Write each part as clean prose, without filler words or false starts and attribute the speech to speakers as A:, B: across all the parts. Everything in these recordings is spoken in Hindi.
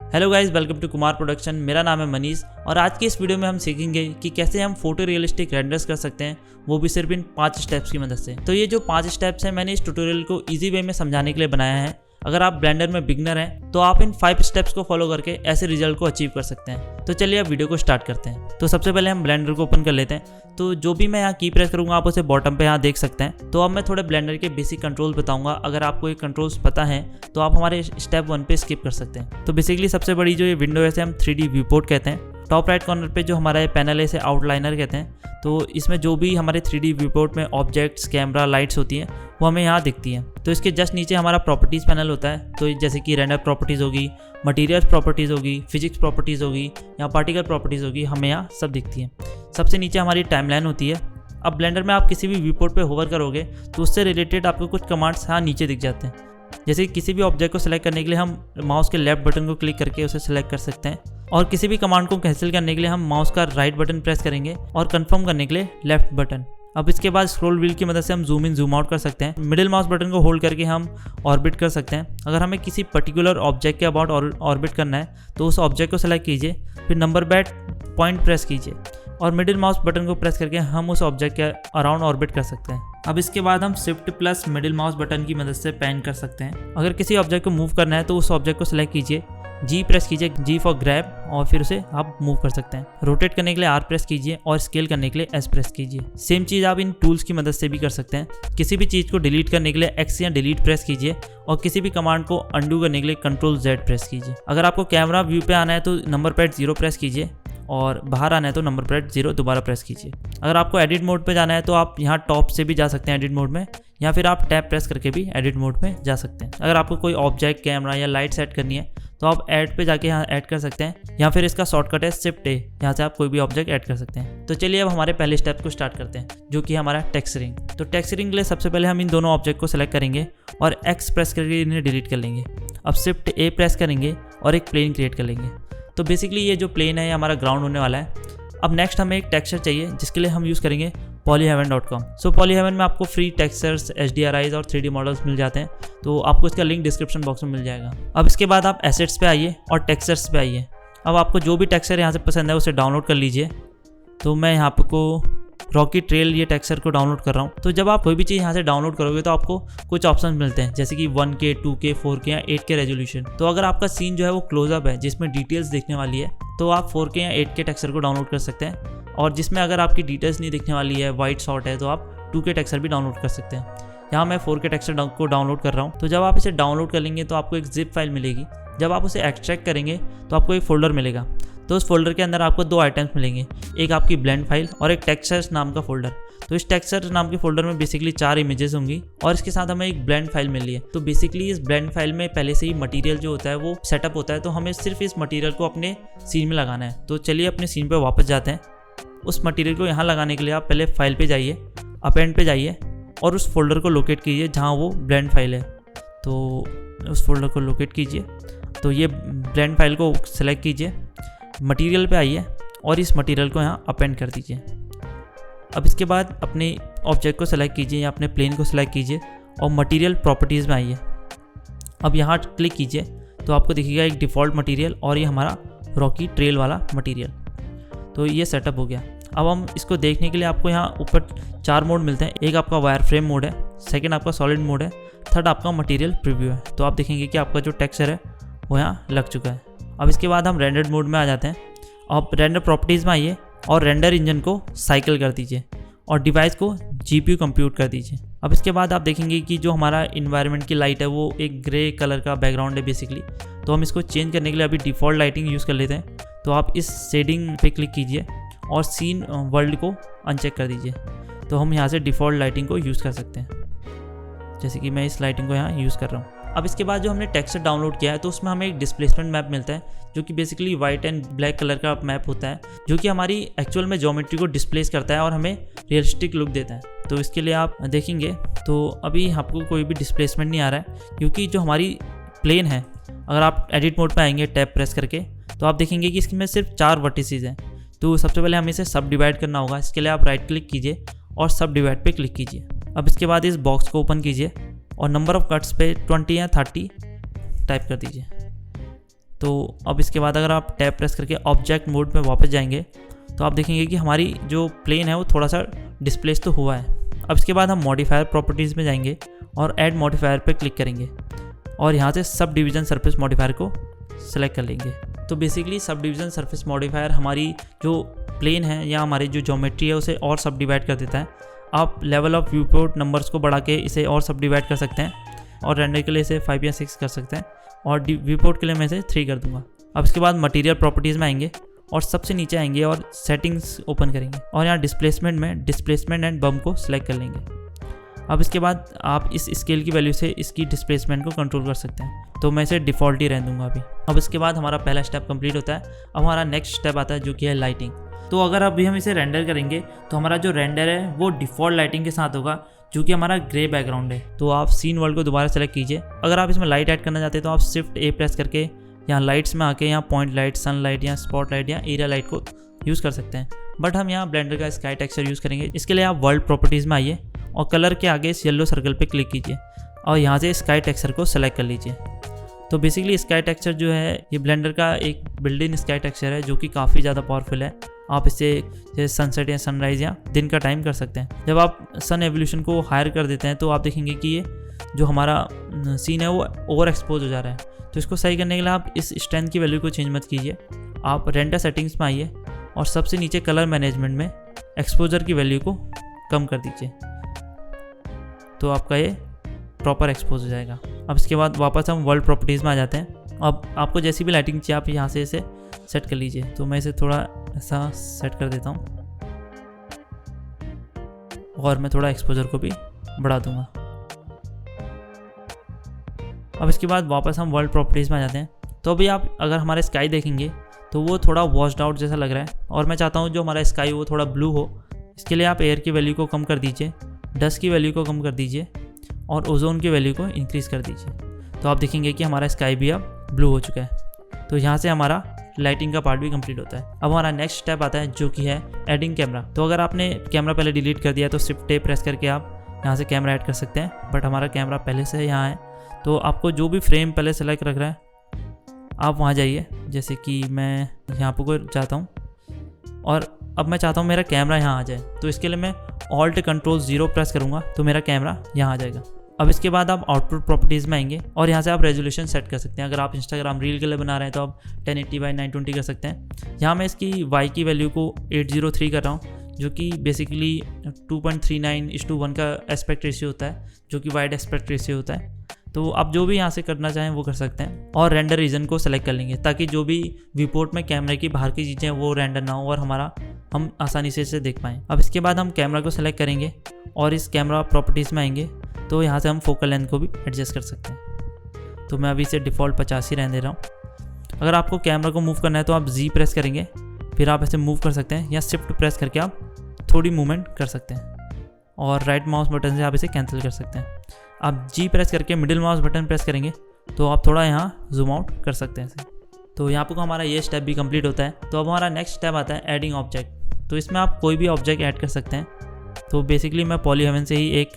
A: Hello guys, welcome to Kumar production. मेरा नाम है मनीष और आज की इस वीडियो में हम सीखेंगे कि कैसे हम फोटो रियलिस्टिक रेंडर्स कर सकते हैं, वो भी सिर्फ इन 5 स्टेप्स की मदद से। तो ये जो 5 स्टेप्स हैं मैंने इस ट्यूटोरियल को इजी वे में समझाने के लिए बनाया है। अगर आप ब्लेंडर में बिगनर हैं तो आप इन 5 स्टेप्स को फॉलो करके ऐसे रिजल्ट को अचीव कर सकते हैं। तो चलिए अब वीडियो को स्टार्ट करते हैं। तो सबसे पहले हम ब्लेंडर को ओपन कर लेते हैं। तो जो भी मैं यहाँ की प्रेस करूँगा आप उसे बॉटम पे यहाँ देख सकते हैं। तो अब मैं थोड़े ब्लेंडर के बेसिक कंट्रोल्स बताऊंगा। अगर आपको ये कंट्रोल्स पता है तो आप हमारे स्टेप 1 पे स्किप कर सकते हैं। तो बेसिकली सबसे बड़ी जो ये विंडो है इसे हम 3D व्यू पोर्ट कहते हैं। टॉप राइट कॉर्नर पे जो हमारा ये पैनल है इसे आउटलाइनर कहते हैं। तो इसमें जो भी हमारे 3D व्यू पोर्ट में ऑब्जेक्ट्स, कैमरा, लाइट्स होती हैं वो हमें यहाँ दिखती हैं। तो इसके जस्ट नीचे हमारा प्रॉपर्टीज़ पैनल होता है। तो जैसे कि रेंडर प्रॉपर्टीज़ होगी, मटेरियल्स प्रॉपर्टीज़ होगी, फिजिक्स प्रॉपर्टीज़ होगी या पार्टिकल प्रॉपर्टीज़ होगी, हमें यहाँ सब दिखती हैं। सबसे नीचे हमारी टाइमलाइन होती है। अब ब्लेंडर में आप किसी भी व्यू पोर्ट पे होवर करोगे तो उससे रिलेटेड आपको कुछ कमांड्स यहाँ नीचे दिख जाते हैं। जैसे किसी भी ऑब्जेक्ट को सिलेक्ट करने के लिए हम माउस के लेफ्ट बटन को क्लिक करके उसे सिलेक्ट कर सकते हैं, और किसी भी कमांड को कैंसिल करने के लिए हम माउस का राइट बटन प्रेस करेंगे और कंफर्म करने के लिए लेफ्ट बटन। अब इसके बाद स्क्रॉल व्हील की मदद से हम जूम इन जूम आउट कर सकते हैं। मिडिल माउस बटन को होल्ड करके हम ऑर्बिट कर सकते हैं। अगर हमें किसी पर्टिकुलर ऑब्जेक्ट के अबाउट ऑर्बिट करना है तो उस ऑब्जेक्ट को सिलेक्ट कीजिए, फिर नंबर बैट पॉइंट प्रेस कीजिए और मिडिल माउस बटन को प्रेस करके हम उस ऑब्जेक्ट के अराउंड ऑर्बिट कर सकते हैं। अब इसके बाद हम shift plus middle mouse button की मदद से पैन कर सकते हैं। अगर किसी ऑब्जेक्ट को मूव करना है तो उस ऑब्जेक्ट को सिलेक्ट कीजिए, जी प्रेस कीजिए, जी फॉर ग्रैब, और फिर उसे आप मूव कर सकते हैं। रोटेट करने के लिए आर प्रेस कीजिए और स्केल करने के लिए एस प्रेस कीजिए। सेम चीज़ आप इन टूल्स की मदद से भी कर सकते हैं। किसी भी चीज़ को डिलीट करने के लिए एक्स या डिलीट प्रेस कीजिए और किसी भी कमांड को अंडू करने के लिए कंट्रोल जेड प्रेस कीजिए। अगर आपको कैमरा व्यू पे आना है तो नंबर पैड 0 प्रेस कीजिए और बाहर आना है तो नंबर पैड 0 दोबारा प्रेस कीजिए। अगर आपको एडिट मोड पे जाना है तो आप यहाँ टॉप से भी जा सकते हैं एडिट मोड में, या फिर आप टैब प्रेस करके भी एडिट मोड में जा सकते हैं। अगर आपको कोई ऑब्जेक्ट, कैमरा या लाइट सेट करनी है तो आप ऐड पे जाके यहाँ ऐड कर सकते हैं, या फिर इसका शॉर्टकट है शिफ्ट ए, यहाँ से आप कोई भी ऑब्जेक्ट ऐड कर सकते हैं। तो चलिए अब हमारे पहले स्टेप को स्टार्ट करते हैं, जो कि हमारा टेक्सचरिंग। तो टेक्सचरिंग के लिए सबसे पहले हम इन दोनों ऑब्जेक्ट को सिलेक्ट करेंगे और एक्स प्रेस करके इन्हें डिलीट कर लेंगे। अब शिफ्ट ए प्रेस करेंगे और एक प्लेन क्रिएट कर लेंगे। तो बेसिकली ये जो प्लेन है ये हमारा ग्राउंड होने वाला है। अब नेक्स्ट हमें एक टेक्सचर चाहिए जिसके लिए हम यूज़ करेंगे polyheaven.com। सो polyheaven में आपको फ्री टेक्सचर्स, HDRIs और 3D मॉडल्स मिल जाते हैं। तो आपको इसका लिंक डिस्क्रिप्शन बॉक्स में मिल जाएगा। अब इसके बाद आप एसेट्स पे आइए और टेक्सचर्स पे आइए। अब आपको जो भी टेक्सचर यहाँ से पसंद है उसे डाउनलोड कर लीजिए। तो मैं यहाँ को रॉकी ट्रेल ये टेक्सचर को डाउनलोड कर रहा हूँ। तो जब आप कोई भी चीज़ यहाँ से डाउनलोड करोगे तो आपको कुछ ऑप्शन मिलते हैं, जैसे कि 1K, 2K, 4K या 8K रेजोल्यूशन। तो अगर आपका सीन जो है वो क्लोजअप है जिसमें डिटेल्स दिखने वाली है तो आप 4K या 8K टेक्सचर को डाउनलोड कर सकते हैं, और जिसमें अगर आपकी डिटेल्स नहीं दिखने वाली है, वाइट शॉट है, तो आप 2K टेक्सचर भी डाउनलोड कर सकते हैं। यहाँ मैं 4K टेक्सचर को डाउनलोड कर रहा हूँ। तो जब आप इसे डाउनलोड कर लेंगे तो आपको एक जिप फाइल मिलेगी। जब आप उसे एक्सट्रैक्ट करेंगे तो आपको एक फोल्डर मिलेगा। तो उस फोल्डर के अंदर आपको 2 आइटम्स मिलेंगे, एक आपकी ब्लेंड फाइल और एक टेक्सचर्स नाम का फोल्डर। तो इस टेक्सचर नाम के फोल्डर में बेसिकली 4 इमेजेस होंगी और इसके साथ हमें एक ब्लेंड फाइल मिली है। तो बेसिकली इस ब्लेंड फाइल में पहले से ही मटेरियल जो होता है वो सेटअप होता है, तो हमें सिर्फ इस मटेरियल को अपने सीन में लगाना है। तो चलिए अपने सीन पर वापस जाते हैं। उस मटेरियल को यहाँ लगाने के लिए आप पहले फाइल पे जाइए, अपेंड पे जाइए और उस फोल्डर को लोकेट कीजिए जहाँ वो ब्लेंड फाइल है। तो उस फोल्डर को लोकेट कीजिए। तो ये ब्लेंड फाइल को सिलेक्ट कीजिए, मटेरियल पे आइए और इस मटेरियल को यहाँ अपेंड कर दीजिए। अब इसके बाद अपने ऑब्जेक्ट को सिलेक्ट कीजिए या अपने प्लेन को सिलेक्ट कीजिए और मटेरियल प्रॉपर्टीज़ में आइए। अब यहाँ क्लिक कीजिए तो आपको दिखेगा एक डिफ़ॉल्ट मटेरियल और ये हमारा रॉकी ट्रेल वाला मटेरियल। तो ये सेटअप हो गया। अब हम इसको देखने के लिए आपको यहाँ ऊपर 4 मोड मिलते हैं। एक आपका वायर फ्रेम मोड है, सेकंड आपका सॉलिड मोड है, थर्ड आपका मटेरियल प्रीव्यू है। तो आप देखेंगे कि आपका जो टेक्सचर है वो यहाँ लग चुका है। अब इसके बाद हम रेंडर्ड मोड में आ जाते हैं। अब रेंडर प्रॉपर्टीज़ में आइए और रेंडर इंजन को साइकिल कर दीजिए और डिवाइस को GPU कंप्यूट कर दीजिए। अब इसके बाद आप देखेंगे कि जो हमारा इन्वायरमेंट की लाइट है वो एक ग्रे कलर का बैकग्राउंड है बेसिकली। तो हम इसको चेंज करने के लिए अभी डिफ़ॉल्ट लाइटिंग यूज़ कर लेते हैं। तो आप इस शेडिंग पे क्लिक कीजिए और सीन वर्ल्ड को अनचेक कर दीजिए। तो हम यहाँ से डिफ़ॉल्ट लाइटिंग को यूज़ कर सकते हैं, जैसे कि मैं इस लाइटिंग को यहाँ यूज़ कर रहा हूँ। अब इसके बाद जो हमने टेक्सचर डाउनलोड किया है तो उसमें हमें एक डिस्प्लेसमेंट मैप मिलता है, जो कि basically white and black colour का मैप होता है, जो कि हमारी एक्चुअल में ज्योमेट्री को डिस्प्लेस करता है और हमें रियलिस्टिक लुक देता है। तो इसके लिए आप देखेंगे तो अभी आपको कोई भी डिस्प्लेसमेंट नहीं आ रहा है, क्योंकि जो हमारी प्लेन है, अगर आप एडिट मोड पर आएंगे टैब प्रेस करके तो आप देखेंगे कि इसमें सिर्फ 4 वर्टिसेस हैं। तो सबसे पहले हमें इसे सब डिवाइड करना होगा। इसके लिए आप राइट क्लिक कीजिए और सब डिवाइड पे क्लिक कीजिए। अब इसके बाद इस बॉक्स को ओपन कीजिए और नंबर ऑफ कट्स पे 20 या 30 टाइप कर दीजिए। तो अब इसके बाद अगर आप टैब प्रेस करके ऑब्जेक्ट मोड में वापस जाएंगे तो आप देखेंगे कि हमारी जो प्लेन है वो थोड़ा सा डिस्प्लेस तो हुआ है। अब इसके बाद हम मॉडिफायर प्रॉपर्टीज़ में जाएंगे और ऐड मॉडिफायर पे क्लिक करेंगे और यहाँ से सब डिवीज़न सरफेस मॉडिफायर को सिलेक्ट कर लेंगे। तो basically sub division surface modifier हमारी जो प्लेन है या हमारी जो ज्योमेट्री है उसे और सब डिवाइड कर देता है। आप level of view port numbers को बढ़ा के इसे और सब डिवाइड कर सकते हैं और रेंडर के लिए इसे 5 या 6 कर सकते हैं और व्यू पोर्ट के लिए मैं इसे 3 कर दूंगा। अब इसके बाद मटेरियल प्रॉपर्टीज़ में आएंगे और सबसे नीचे आएंगे और सेटिंग्स ओपन करेंगे और यहाँ डिस्प्लेसमेंट में डिस्प्लेसमेंट एंड बम को सिलेक्ट कर लेंगे। अब इसके बाद आप इस स्केल की वैल्यू से इसकी डिस्प्लेसमेंट को कंट्रोल कर सकते हैं, तो मैं इसे डिफ़ॉल्ट ही रहने दूंगा अभी। अब इसके बाद हमारा पहला स्टेप कंप्लीट होता है। अब हमारा नेक्स्ट स्टेप आता है जो कि है लाइटिंग। तो अगर अभी हम इसे रेंडर करेंगे तो हमारा जो रेंडर है वो डिफ़ॉल्ट लाइटिंग के साथ होगा जो कि हमारा ग्रे बैकग्राउंड है। तो आप सीन वर्ल्ड को दोबारा सेलेक्ट कीजिए। अगर आप इसमें लाइट ऐड करना चाहते हैं तो आप शिफ्ट ए प्रेस करके यहाँ लाइट्स में आके यहाँ पॉइंट लाइट, सन लाइट या स्पॉट लाइट या एरिया लाइट को यूज़ कर सकते हैं। बट हम यहाँ ब्लेंडर का स्काई टेक्सचर यूज़ करेंगे। इसके लिए आप वर्ल्ड प्रॉपर्टीज़ में आइए और कलर के आगे इस येलो सर्कल पे क्लिक कीजिए और यहाँ से स्काई टेक्सचर को सेलेक्ट कर लीजिए। तो बेसिकली स्काई टेक्सचर जो है ये ब्लेंडर का एक बिल्ट इन स्काई टेक्सचर है जो कि काफ़ी ज़्यादा पावरफुल है। आप इसे जैसे सनसेट या सनराइज़ या दिन का टाइम कर सकते हैं। जब आप सन एवोल्यूशन को हायर कर देते हैं तो आप देखेंगे कि ये जो हमारा सीन है वो ओवर एक्सपोज हो जा रहा है। तो इसको सही करने के लिए आप इस स्ट्रेंथ की वैल्यू को चेंज मत कीजिए। आप रेंडर सेटिंग्स में आइए और सबसे नीचे कलर मैनेजमेंट में एक्सपोजर की वैल्यू को कम कर दीजिए, तो आपका ये प्रॉपर एक्सपोज हो जाएगा। अब इसके बाद वापस हम वर्ल्ड प्रॉपर्टीज़ में आ जाते हैं। अब आपको जैसी भी लाइटिंग चाहिए आप यहाँ से इसे सेट कर लीजिए। तो मैं इसे थोड़ा ऐसा सेट कर देता हूँ और मैं थोड़ा एक्सपोजर को भी बढ़ा दूँगा। अब इसके बाद वापस हम वर्ल्ड प्रॉपर्टीज़ में आ जाते हैं। तो अभी आप अगर हमारे स्काई देखेंगे तो वो थोड़ा वॉश्ड आउट जैसा लग रहा है और मैं चाहता हूँ जो हमारा स्काई वो थोड़ा ब्लू हो। इसके लिए आप एयर की वैल्यू को कम कर दीजिए, डस्ट की वैल्यू को कम कर दीजिए और ओजोन की वैल्यू को इंक्रीज़ कर दीजिए। तो आप देखेंगे कि हमारा स्काई भी अब ब्लू हो चुका है। तो यहाँ से हमारा लाइटिंग का पार्ट भी कंप्लीट होता है। अब हमारा नेक्स्ट स्टेप आता है जो कि है एडिंग कैमरा। तो अगर आपने कैमरा पहले डिलीट कर दिया तो शिफ्ट ए प्रेस करके आप यहाँ से कैमरा ऐड कर सकते हैं। बट हमारा कैमरा पहले से यहाँ है तो आपको जो भी फ्रेम पहले सेलेक्ट रख रहा है आप वहाँ जाइए। जैसे कि मैं यहाँ पर कोई चाहता हूँ और अब मैं चाहता हूँ मेरा कैमरा यहाँ आ जाए, तो इसके लिए मैं ऑल्ट कंट्रोल 0 प्रेस करूँगा तो मेरा कैमरा यहाँ आ जाएगा। अब इसके बाद आप आउटपुट प्रॉपर्टीज़ में आएंगे और यहाँ से आप रेजोल्यूशन सेट कर सकते हैं। अगर आप इंस्टाग्राम रील के लिए बना रहे हैं तो आप 1080x920 कर सकते हैं। यहाँ मैं इसकी y की वैल्यू को 803 कर रहा हूँ जो कि बेसिकली 2.39:1 का एस्पेक्ट रेशियो होता है जो कि वाइड एस्पेक्ट रेशियो होता है। तो आप जो भी यहाँ से करना चाहें वो कर सकते हैं और रेंडर रीजन को सेलेक्ट कर लेंगे ताकि जो भी व्यूपोर्ट में कैमरे की बाहर की चीज़ें वो रेंडर ना हो और हम आसानी से इसे देख पाएँ। अब इसके बाद हम कैमरा को सेलेक्ट करेंगे और इस कैमरा प्रॉपर्टीज़ में आएंगे तो यहाँ से हम फोकल लेंथ को भी एडजस्ट कर सकते हैं। तो मैं अभी इसे डिफ़ॉल्ट 50 ही रहने दे रहा हूँ। अगर आपको कैमरा को मूव करना है तो आप जी प्रेस करेंगे, फिर आप ऐसे मूव कर सकते हैं या शिफ्ट प्रेस करके आप थोड़ी मूवमेंट कर सकते हैं और राइट माउस बटन से आप इसे कैंसिल कर सकते हैं। आप जी प्रेस करके मिडिल माउस बटन प्रेस करेंगे तो आप थोड़ा यहाँ जूम आउट कर सकते हैं इसे। तो यहाँ पर हमारा ये स्टेप भी कंप्लीट होता है। तो अब हमारा नेक्स्ट स्टेप आता है एडिंग ऑब्जेक्ट। तो इसमें आप कोई भी ऑब्जेक्ट ऐड कर सकते हैं। तो बेसिकली मैं पॉलीहेवन से ही एक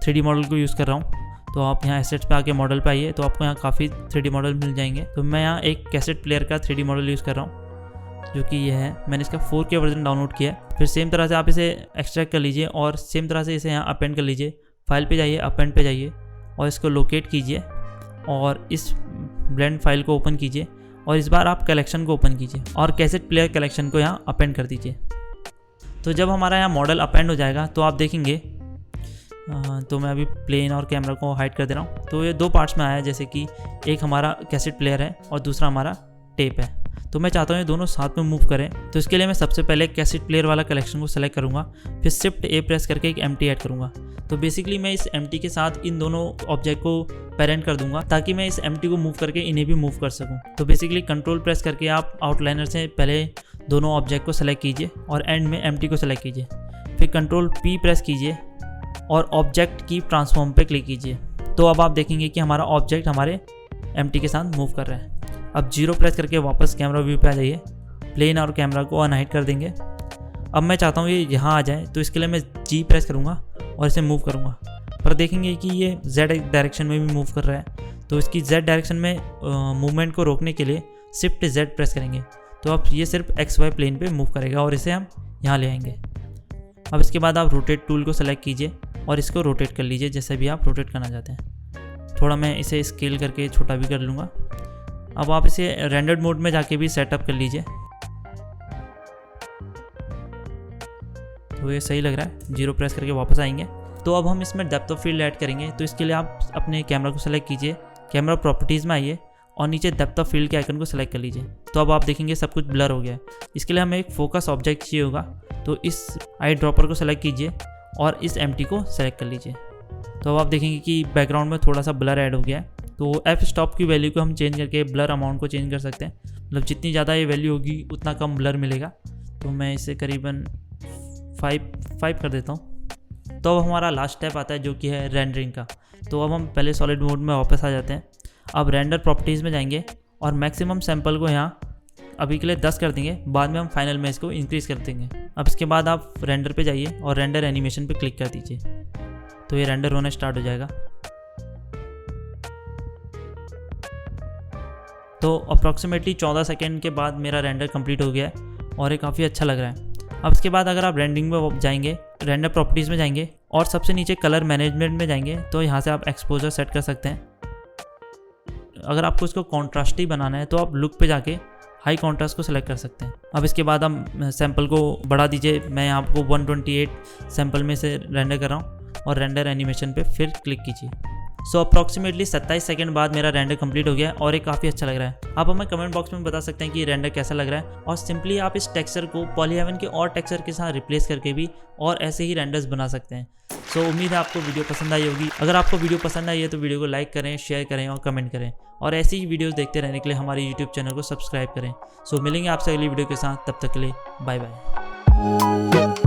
A: 3D मॉडल को यूज़ कर रहा हूँ। तो आप यहाँ एसेट्स पे आके मॉडल पे आइए तो आपको यहाँ काफ़ी 3D मॉडल मिल जाएंगे। तो मैं यहाँ एक कैसेट प्लेयर का 3D मॉडल यूज़ कर रहा हूँ जो कि ये है। मैंने इसका 4K वर्जन डाउनलोड किया है। फिर सेम तरह से आप इसे एक्सट्रैक्ट कर लीजिए और सेम तरह से इसे यहाँ अपेंड कर लीजिए। फाइल पे जाइए, अपेंड पे जाइए और इसको लोकेट कीजिए और इस ब्लेंड फाइल को ओपन कीजिए और इस बार आप कलेक्शन को ओपन कीजिए और कैसेट प्लेयर कलेक्शन को यहाँ अपेंड कर दीजिए। तो जब हमारा यहाँ मॉडल अपेंड हो जाएगा तो आप देखेंगे तो मैं अभी प्लेन और कैमरा को हाइड कर दे रहा हूँ। तो ये 2 पार्ट्स में आया, जैसे कि एक हमारा कैसेट प्लेयर है और दूसरा हमारा टेप है। तो मैं चाहता हूँ ये दोनों साथ में मूव करें। तो इसके लिए मैं सबसे पहले कैसेट प्लेयर वाला कलेक्शन को सेलेक्ट करूँगा, फिर शिफ्ट ए प्रेस करके एक एम्प्टी ऐड करूँगा। तो बेसिकली मैं इस एम्प्टी के साथ इन दोनों ऑब्जेक्ट को पेरेंट कर दूंगा ताकि मैं इस एम्प्टी को मूव करके इन्हें भी मूव कर सकूँ। तो बेसिकली कंट्रोल प्रेस करके आप आउटलाइनर से पहले दोनों ऑब्जेक्ट को सेलेक्ट कीजिए और एंड में एम्प्टी को सेलेक्ट कीजिए, फिर कंट्रोल P प्रेस कीजिए और ऑब्जेक्ट की ट्रांसफॉर्म पे क्लिक कीजिए। तो अब आप देखेंगे कि हमारा ऑब्जेक्ट हमारे एम्प्टी के साथ मूव कर रहा है। अब 0 प्रेस करके वापस कैमरा व्यू पे आ जाइए, प्लेन और कैमरा को अनहाइड कर देंगे। अब मैं चाहता हूँ ये यहाँ आ जाए तो इसके लिए मैं G प्रेस करूँगा और इसे मूव करूँगा, पर देखेंगे कि ये Z डायरेक्शन में भी मूव कर रहा है। तो इसकी Z डायरेक्शन में मूवमेंट को रोकने के लिए शिफ्ट Z प्रेस करेंगे तो अब ये सिर्फ XY प्लेन पे मूव करेगा और इसे हम यहाँ ले आएंगे। अब इसके बाद आप रोटेट टूल को सेलेक्ट कीजिए और इसको रोटेट कर लीजिए जैसे भी आप रोटेट करना चाहते हैं। थोड़ा मैं इसे स्केल करके छोटा भी कर लूँगा। अब आप इसे रेंडर्ड मोड में जाके भी सेटअप कर लीजिए। तो ये सही लग रहा है। 0 प्रेस करके वापस आएंगे। तो अब हम इसमें डेप्थ ऑफ फील्ड ऐड करेंगे। तो इसके लिए आप अपने कैमरा को सेलेक्ट कीजिए, कैमरा प्रॉपर्टीज़ में आइए और नीचे डेप्थ ऑफ फील्ड के आइकन को सेलेक्ट कर लीजिए। तो अब आप देखेंगे सब कुछ ब्लर हो गया है। इसके लिए हमें एक फोकस ऑब्जेक्ट चाहिए होगा। तो इस आई ड्रॉपर को सेलेक्ट कीजिए और इस एम्प्टी को सेलेक्ट कर लीजिए। तो अब आप देखेंगे कि बैकग्राउंड में थोड़ा सा ब्लर ऐड हो गया है। तो एफ स्टॉप की वैल्यू को हम चेंज करके ब्लर अमाउंट को चेंज कर सकते हैं। मतलब जितनी ज़्यादा ये वैल्यू होगी उतना कम ब्लर मिलेगा। तो मैं इसे करीबन 5 कर देता हूँ। तो अब हमारा लास्ट स्टेप आता है जो कि है रेंडरिंग का। तो अब हम पहले सॉलिड मोड में वापस आ जाते हैं। अब रेंडर प्रॉपर्टीज़ में जाएंगे और मैक्सिमम सैंपल को यहाँ अभी के लिए 10 कर देंगे। बाद में हम फाइनल में इसको इंक्रीज़ कर देंगे। अब इसके बाद आप रेंडर पे जाइए और रेंडर एनिमेशन पे क्लिक कर दीजिए। तो ये रेंडर होना स्टार्ट हो जाएगा। तो अप्रॉक्सीमेटली 14 सेकेंड के बाद मेरा रेंडर कंप्लीट हो गया है और ये काफ़ी अच्छा लग रहा है। अब इसके बाद अगर आप रेंडरिंग में जाएंगे, रेंडर प्रॉपर्टीज़ में जाएंगे और सबसे नीचे कलर मैनेजमेंट में जाएंगे तो यहाँ से आप एक्सपोजर सेट कर सकते हैं। अगर आपको इसको कॉन्ट्रास्टी बनाना है तो आप लुक पे जाके हाई कॉन्ट्रास्ट को सिलेक्ट कर सकते हैं। अब इसके बाद हम सैंपल को बढ़ा दीजिए। मैं आपको 128 सैंपल में से रेंडर कर रहा हूँ और रेंडर एनिमेशन पे फिर क्लिक कीजिए। सो अप्रॉक्सीमेटली 27 सेकंड बाद मेरा रेंडर कंप्लीट हो गया और ये काफ़ी अच्छा लग रहा है। आप हमें कमेंट बॉक्स में बता सकते हैं कि रेंडर कैसा लग रहा है और सिंपली आप इस टेक्सचर को पॉलीहेवन के और टेक्सचर के साथ रिप्लेस करके भी और ऐसे ही रेंडर्स बना सकते हैं। सो उम्मीद है आपको वीडियो पसंद आई होगी। अगर आपको वीडियो पसंद आई है तो वीडियो को लाइक करें, शेयर करें और कमेंट करें और ऐसी ही वीडियोस देखते रहने के लिए हमारे यूट्यूब चैनल को सब्सक्राइब करें। सो मिलेंगे आपसे अगली वीडियो के साथ, तब तक के लिए बाय बाय।